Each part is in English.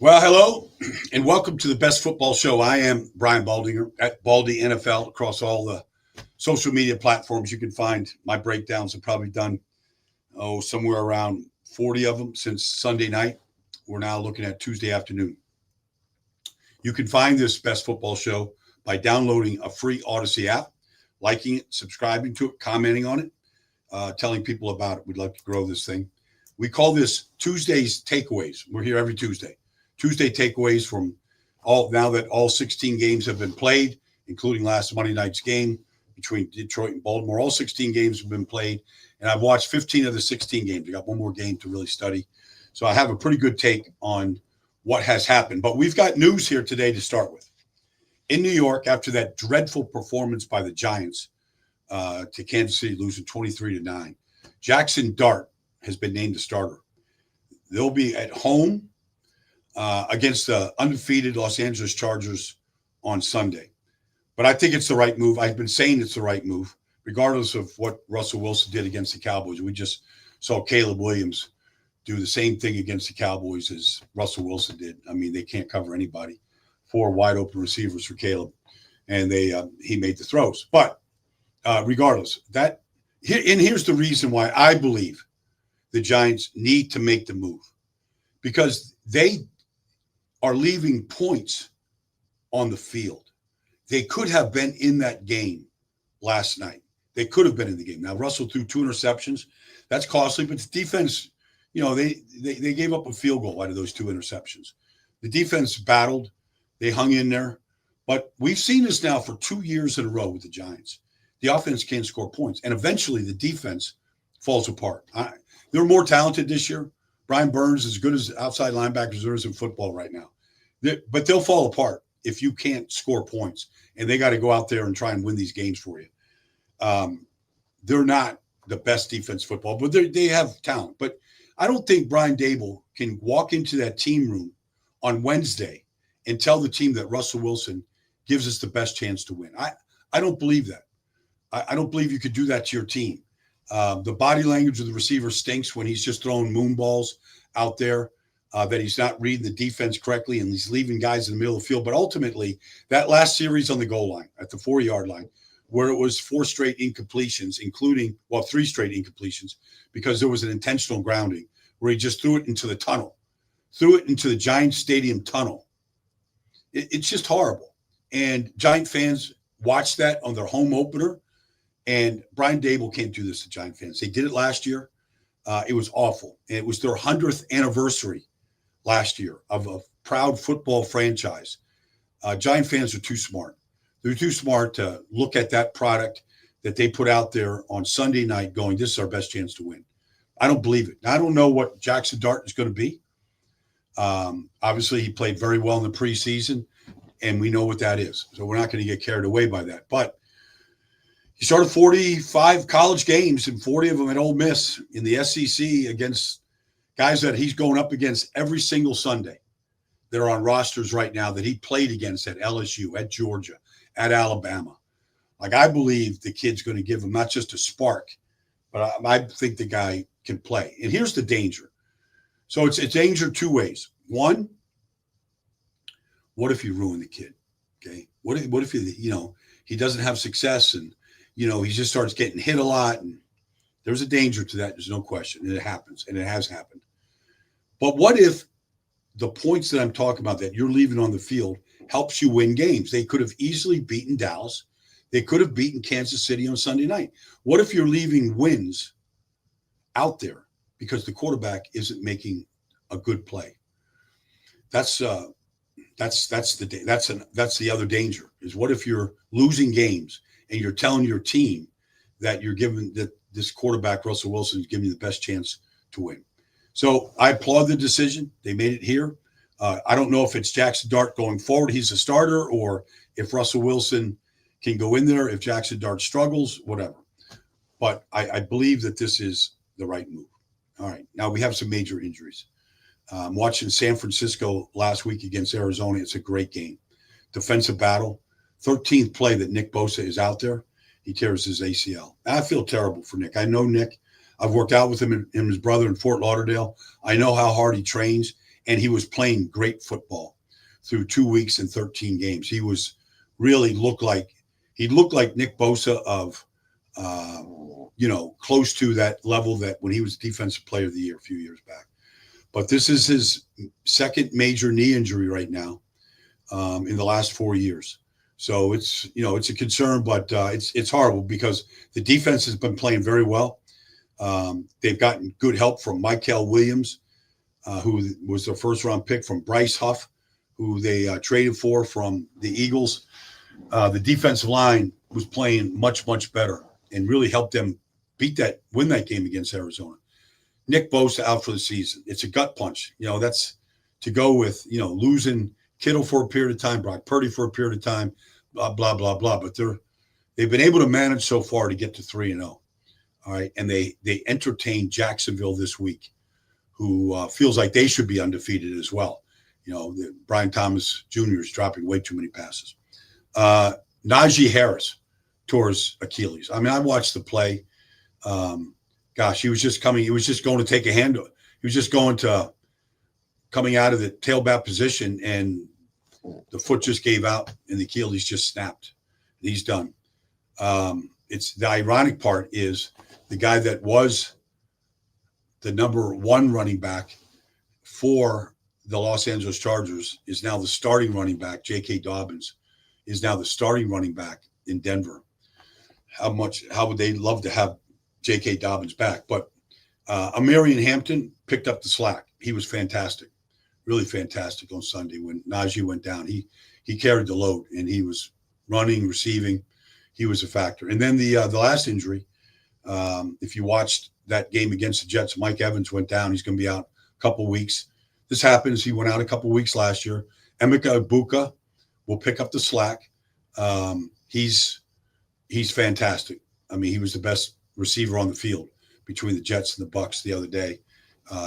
Well, hello and welcome to the best football show. I am Brian Baldinger at Baldy NFL across all the social media platforms. You can find my breakdowns. I've probably done, somewhere around 40 of them since Sunday night. We're now looking at Tuesday afternoon. You can find this best football show by downloading a free Odyssey app, liking it, subscribing to it, commenting on it, telling people about it. We'd like to grow this thing. We call this Tuesday's Takeaways. We're here every Tuesday. Tuesday takeaways from now that all 16 games have been played, including last Monday night's game between Detroit and Baltimore. All 16 games have been played, and I've watched 15 of the 16 games. I got one more game to really study. So I have a pretty good take on what has happened. But we've got news here today to start with. In New York, after that dreadful performance by the Giants to Kansas City, losing 23-9, Jackson Dart has been named the starter. They'll be at home against the undefeated Los Angeles Chargers on Sunday. But I think it's the right move. I've been saying it's the right move, regardless of what Russell Wilson did against the Cowboys. We just saw Caleb Williams do the same thing against the Cowboys as Russell Wilson did. I mean, they can't cover anybody. 4 wide open receivers for Caleb, and he made the throws. But regardless, here's the reason why I believe the Giants need to make the move, because they are leaving points on the field. They could have been in that game last night. They could have been in the game. Now, Russell threw 2 interceptions. That's costly, but the defense, they gave up a field goal out of those 2 interceptions. The defense battled. They hung in there. But we've seen this now for 2 years in a row with the Giants. The offense can't score points, and eventually the defense falls apart. They're more talented this year. Brian Burns is as good as outside linebackers there is in football right now. But they'll fall apart if you can't score points, and they got to go out there and try and win these games for you. They're not the best defense football, but they have talent. But I don't think Brian Dable can walk into that team room on Wednesday and tell the team that Russell Wilson gives us the best chance to win. I don't believe that. I don't believe you could do that to your team. The body language of the receiver stinks when he's just throwing moon balls out there, that he's not reading the defense correctly, and he's leaving guys in the middle of the field. But ultimately, that last series on the goal line, at the 4-yard line, where it was 4 straight incompletions, including, 3 straight incompletions, because there was an intentional grounding where he just threw it into the tunnel, threw it into the Giants Stadium tunnel. It's just horrible. And Giant fans watched that on their home opener. And Brian Dable can't do this to Giant fans. They did it last year. It was awful. And it was their 100th anniversary last year of a proud football franchise. Giant fans are too smart. They're too smart to look at that product that they put out there on Sunday night going, this is our best chance to win. I don't believe it. I don't know what Jackson Dart is going to be. Obviously, he played very well in the preseason, and we know what that is. So we're not going to get carried away by that. But he started 45 college games and 40 of them at Ole Miss in the SEC against guys that he's going up against every single Sunday. They're on rosters right now that he played against at LSU, at Georgia, at Alabama. I believe the kid's going to give him not just a spark, but I think the guy can play. And here's the danger. So it's danger 2 ways. One, what if you ruin the kid? Okay. What if he doesn't have success and he just starts getting hit a lot, and there's a danger to that. There's no question. And it happens, and it has happened. But what if the points that I'm talking about that you're leaving on the field helps you win games? They could have easily beaten Dallas. They could have beaten Kansas City on Sunday night. What if you're leaving wins out there because the quarterback isn't making a good play? That's the other danger. Is what if you're losing games and you're telling your team that this quarterback, Russell Wilson, is giving you the best chance to win. So I applaud the decision. They made it here. I don't know if it's Jackson Dart going forward, he's a starter, or if Russell Wilson can go in there, if Jackson Dart struggles, whatever. But I believe that this is the right move. All right. Now we have some major injuries. Watching San Francisco last week against Arizona. It's a great game. Defensive battle. 13th play that Nick Bosa is out there. He tears his ACL. I feel terrible for Nick. I know Nick. I've worked out with him and his brother in Fort Lauderdale. I know how hard he trains, and he was playing great football through 2 weeks and 13 games. He was really looked like Nick Bosa of, close to that level that when he was Defensive Player of the Year a few years back. But this is his second major knee injury right now in the last 4 years. So it's a concern, but it's horrible because the defense has been playing very well. They've gotten good help from Michael Williams, who was their first-round pick, from Bryce Huff, who they traded for from the Eagles. The defensive line was playing much, much better and really helped them win that game against Arizona. Nick Bosa out for the season. It's a gut punch. That's to go with, losing Kittle for a period of time, Brock Purdy for a period of time, blah, blah, blah, blah. But they've been able to manage so far to get to 3-0. All right. And they entertained Jacksonville this week, who feels like they should be undefeated as well. Brian Thomas Jr. is dropping way too many passes. Najee Harris tore his Achilles. I mean, I watched the play. He was just going to take a handoff. He was just coming out of the tailback position, and the foot just gave out, and the Achilles just snapped. And he's done. It's the ironic part is the guy that was the number one running back for the Los Angeles Chargers is now the starting running back. J.K. Dobbins is now the starting running back in Denver. How would they love to have J.K. Dobbins back? But Amarian Hampton picked up the slack. He was fantastic, really fantastic on Sunday when Najee went down. He carried the load, and he was running, receiving. He was a factor. And then the last injury, if you watched that game against the Jets, Mike Evans went down. He's going to be out a couple weeks. This happens. He went out a couple weeks last year. Emeka Egbuka will pick up the slack. He's fantastic. I mean, he was the best receiver on the field between the Jets and the Bucs the other day.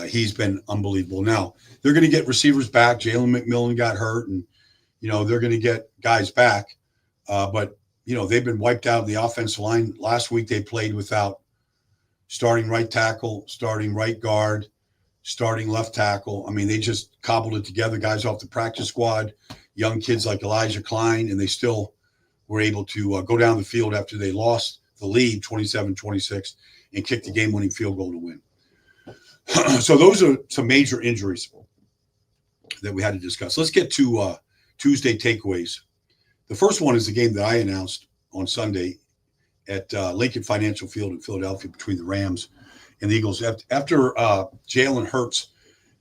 He's been unbelievable. Now, they're going to get receivers back. Jalen McMillan got hurt, and, they're going to get guys back. But, they've been wiped out of the offensive line. Last week they played without starting right tackle, starting right guard, starting left tackle. I mean, they just cobbled it together, guys off the practice squad, young kids like Elijah Klein, and they still were able to go down the field after they lost the lead 27-26 and kick the game-winning field goal to win. So those are some major injuries that we had to discuss. Let's get to Tuesday takeaways. The first one is the game that I announced on Sunday at Lincoln Financial Field in Philadelphia between the Rams and the Eagles. After Jalen Hurts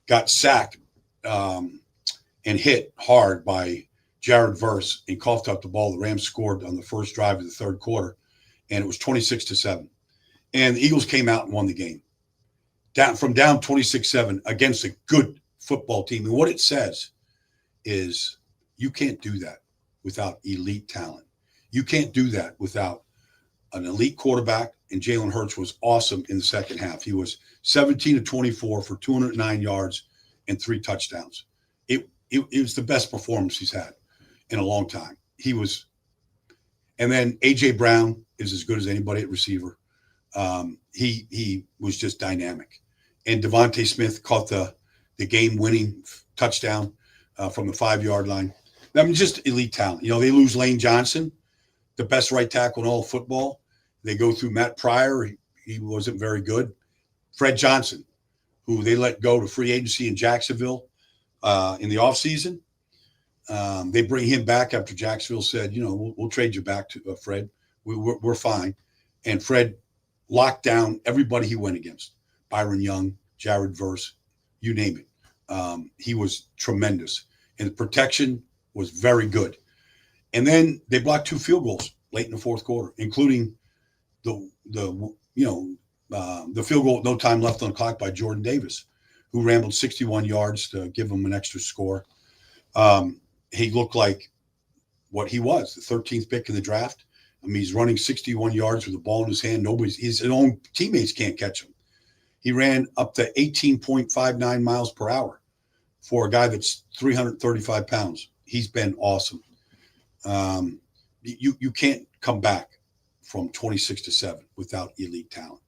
got sacked and hit hard by Jared Verse and coughed up the ball, the Rams scored on the first drive of the third quarter, and it was 26-7. And the Eagles came out and won the game. Down 26-7 against a good football team. And what it says is you can't do that without elite talent. You can't do that without an elite quarterback, and Jalen Hurts was awesome in the second half. He was 17-24 for 209 yards and 3 touchdowns. It was the best performance he's had in a long time. And then A.J. Brown is as good as anybody at receiver. He was just dynamic. And Devontae Smith caught the game-winning touchdown from the 5-yard line. I mean, just elite talent. They lose Lane Johnson, the best right tackle in all of football. They go through Matt Pryor. He wasn't very good. Fred Johnson, who they let go to free agency in Jacksonville in the offseason. They bring him back after Jacksonville said, we'll trade you back to Fred. We're fine. And Fred locked down everybody he went against. Byron Young, Jared Verse, you name it. He was tremendous. And the protection was very good. And then they blocked 2 field goals late in the fourth quarter, including the field goal with no time left on the clock by Jordan Davis, who rambled 61 yards to give him an extra score. He looked like what he was, the 13th pick in the draft. I mean, he's running 61 yards with the ball in his hand. His own teammates can't catch him. He ran up to 18.59 miles per hour for a guy that's 335 pounds. He's been awesome. You can't come back from 26-7 without elite talent.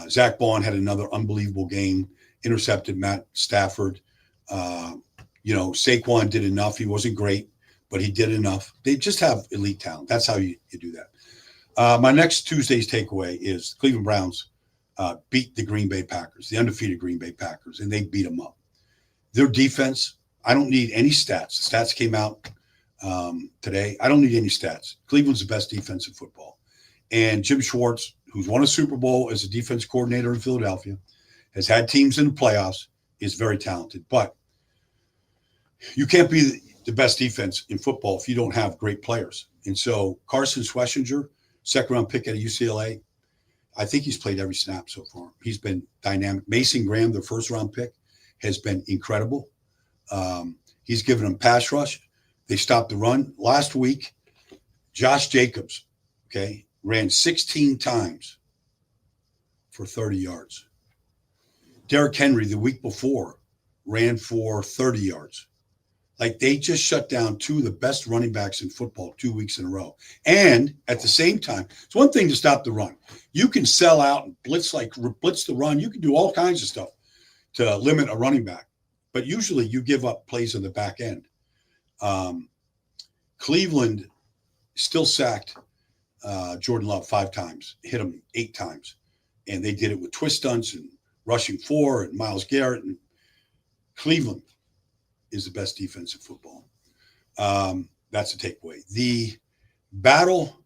Zach Bond had another unbelievable game, intercepted Matt Stafford. Saquon did enough. He wasn't great, but he did enough. They just have elite talent. That's how you do that. My next Tuesday's takeaway is Cleveland Browns beat the Green Bay Packers, the undefeated Green Bay Packers, and they beat them up. Their defense, I don't need any stats. The stats came out today. I don't need any stats. Cleveland's the best defense in football. And Jim Schwartz, who's won a Super Bowl as a defense coordinator in Philadelphia, has had teams in the playoffs, is very talented. But you can't be the best defense in football if you don't have great players. And so Carson Schlesinger, second-round pick at UCLA, I think he's played every snap so far. He's been dynamic. Mason Graham, their first-round pick, has been incredible. He's given them pass rush. They stopped the run. Last week, Josh Jacobs, ran 16 times for 30 yards. Derrick Henry, the week before, ran for 30 yards. Like, they just shut down two of the best running backs in football 2 weeks in a row. And at the same time, it's one thing to stop the run. You can sell out and blitz the run. You can do all kinds of stuff to limit a running back. But usually you give up plays on the back end. Cleveland still sacked Jordan Love 5 times, hit him 8 times. And they did it with twist stunts and rushing 4 and Myles Garrett. And Cleveland is the best defense in football. That's a takeaway. The battle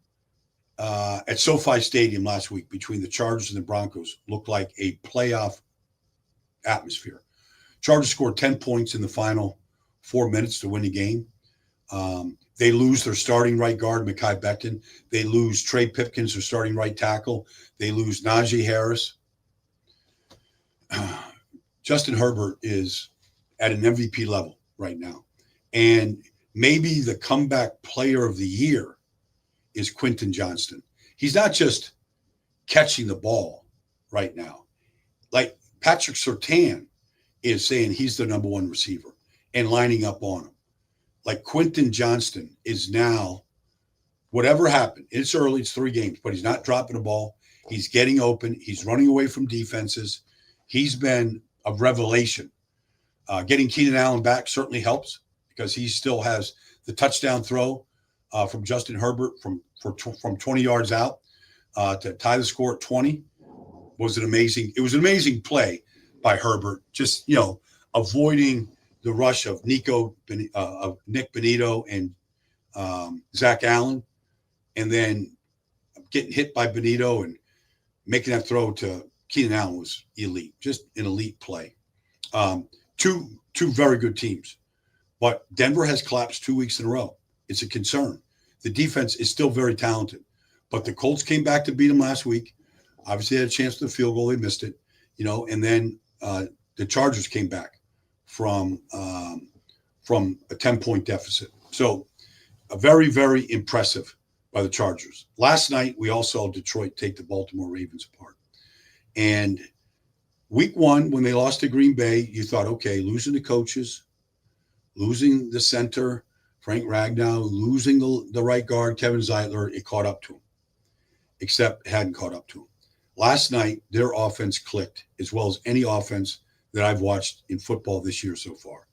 at SoFi Stadium last week between the Chargers and the Broncos looked like a playoff atmosphere. Chargers scored 10 points in the final 4 minutes to win the game. They lose their starting right guard, Mekhi Becton. They lose Trey Pipkins, their starting right tackle. They lose Najee Harris. Justin Herbert is at an MVP level right now. And maybe the comeback player of the year is Quentin Johnston. He's not just catching the ball right now. Like, Patrick Surtain is saying he's the number one receiver and lining up on him. Like, Quentin Johnston is now, whatever happened, it's early, it's 3 games, but he's not dropping the ball. He's getting open. He's running away from defenses. He's been a revelation. Getting Keenan Allen back certainly helps because he still has the touchdown throw from Justin Herbert from 20 yards out to tie the score at 20. It was an amazing play by Herbert, just, avoiding the rush of Nick Bonito and Zach Allen, and then getting hit by Bonito and making that throw to Keenan Allen was elite, just an elite play. Two very good teams, but Denver has collapsed 2 weeks in a row. It's a concern. The defense is still very talented, but the Colts came back to beat them last week. Obviously, they had a chance to the field goal. They missed it, and then the Chargers came back from a 10-point deficit. So very, very impressive by the Chargers. Last night, we all saw Detroit take the Baltimore Ravens apart. And week 1, when they lost to Green Bay, you thought, okay, losing the coaches, losing the center, Frank Ragnow, losing the right guard, Kevin Zeitler, it caught up to him. Except it hadn't caught up to him. Last night, their offense clicked as well as any offense that I've watched in football this year so far.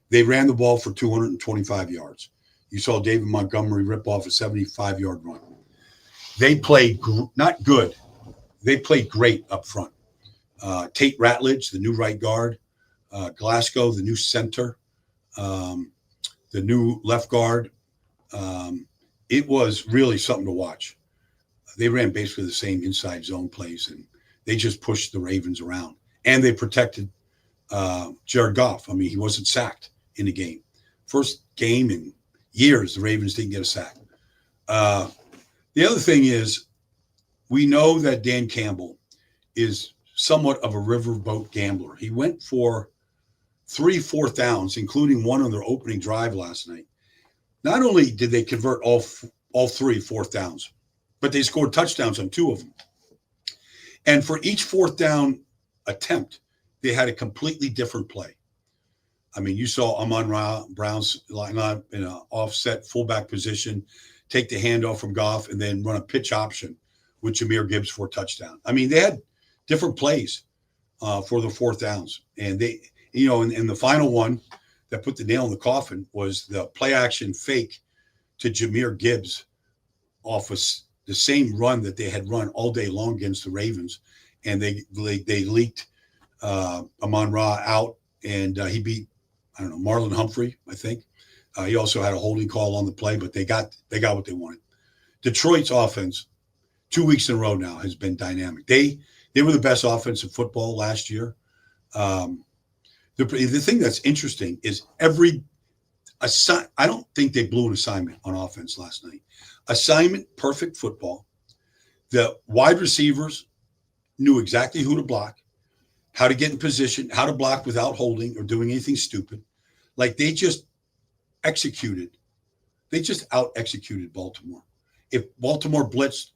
They ran the ball for 225 yards. You saw David Montgomery rip off a 75-yard run. They played not good. They played great up front. Tate Ratledge, the new right guard. Glasgow, the new center. The new left guard. It was really something to watch. They ran basically the same inside zone plays, and they just pushed the Ravens around. And they protected Jared Goff. I mean, he wasn't sacked in the game. First game in years, the Ravens didn't get a sack. The other thing is, we know that Dan Campbell is somewhat of a riverboat gambler. He went for 3 4th downs, including one on their opening drive last night. Not only did they convert all 3 4th downs, but they scored touchdowns on 2 of them. And for each 4th down attempt, they had a completely different play. I mean, you saw Amon Brown's line up in an offset fullback position, take the handoff from Goff, and then run a pitch option with Jahmyr Gibbs for a touchdown. I mean, they had different plays for the 4th downs, and it and the final one that put the nail in the coffin was the play action fake to Jahmyr Gibbs off of the same run that they had run all day long against the Ravens. And they leaked Amon-Ra out, and he beat, Marlon Humphrey, I think. He also had a holding call on the play, but they got what they wanted. Detroit's offense, 2 weeks in a row now, has been dynamic. They were the best offense in football last year. The thing that's interesting is I don't think they blew an assignment on offense last night. Assignment, perfect football. The wide receivers knew exactly who to block, how to get in position, how to block without holding or doing anything stupid. Like they just executed. They just out-executed Baltimore. If Baltimore blitzed,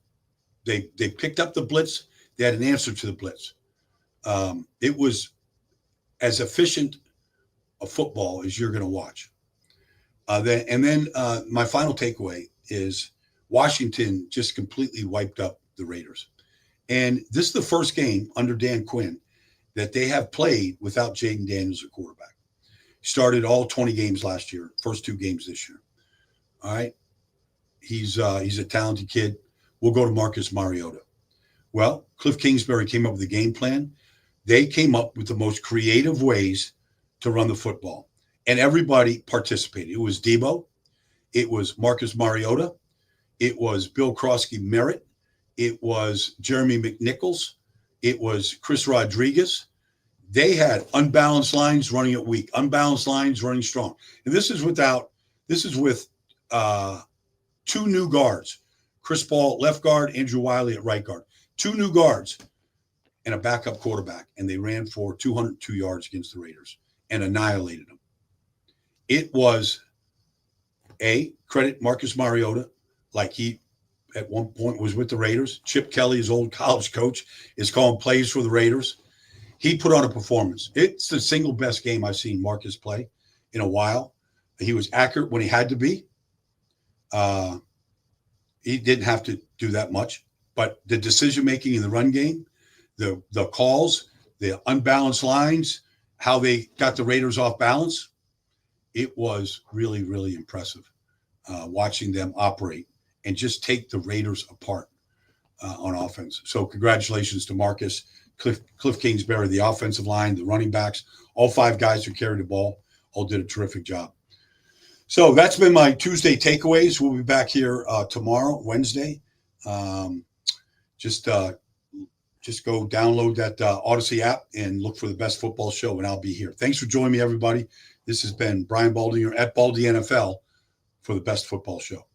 they picked up the blitz. They had an answer to the blitz. It was as efficient a football as you're going to watch. Then my final takeaway is Washington just completely wiped up the Raiders. And this is the first game under Dan Quinn that they have played without Jaden Daniels at quarterback. He started all 20 games last year, first 2 games this year. All right. He's a talented kid. We'll go to Marcus Mariota. Well, Cliff Kingsbury came up with a game plan. They came up with the most creative ways to run the football, and everybody participated. It was Debo. It was Marcus Mariota. It was Bill Krosky-Merritt. It was Jeremy McNichols. It was Chris Rodriguez. They had unbalanced lines running at weak, unbalanced lines running strong. And this is with 2 new guards, Chris Paul left guard, Andrew Wiley at right guard, 2 new guards and a backup quarterback. And they ran for 202 yards against the Raiders and annihilated them. It was credit Marcus Mariota, like he at one point was with the Raiders. Chip Kelly, his old college coach, is calling plays for the Raiders. He put on a performance. It's the single best game I've seen Marcus play in a while. He was accurate when he had to be. He didn't have to do that much, but the decision-making in the run game, the calls, the unbalanced lines, how they got the Raiders off balance, it was really, really impressive watching them operate and just take the Raiders apart on offense. So congratulations to Marcus, Cliff Kingsbury, the offensive line, the running backs, all 5 guys who carried the ball, all did a terrific job. So that's been my Tuesday takeaways. We'll be back here tomorrow, Wednesday. Just go download that Odyssey app and look for the Best Football Show, and I'll be here. Thanks for joining me, everybody. This has been Brian Baldinger at Baldy NFL for the Best Football Show.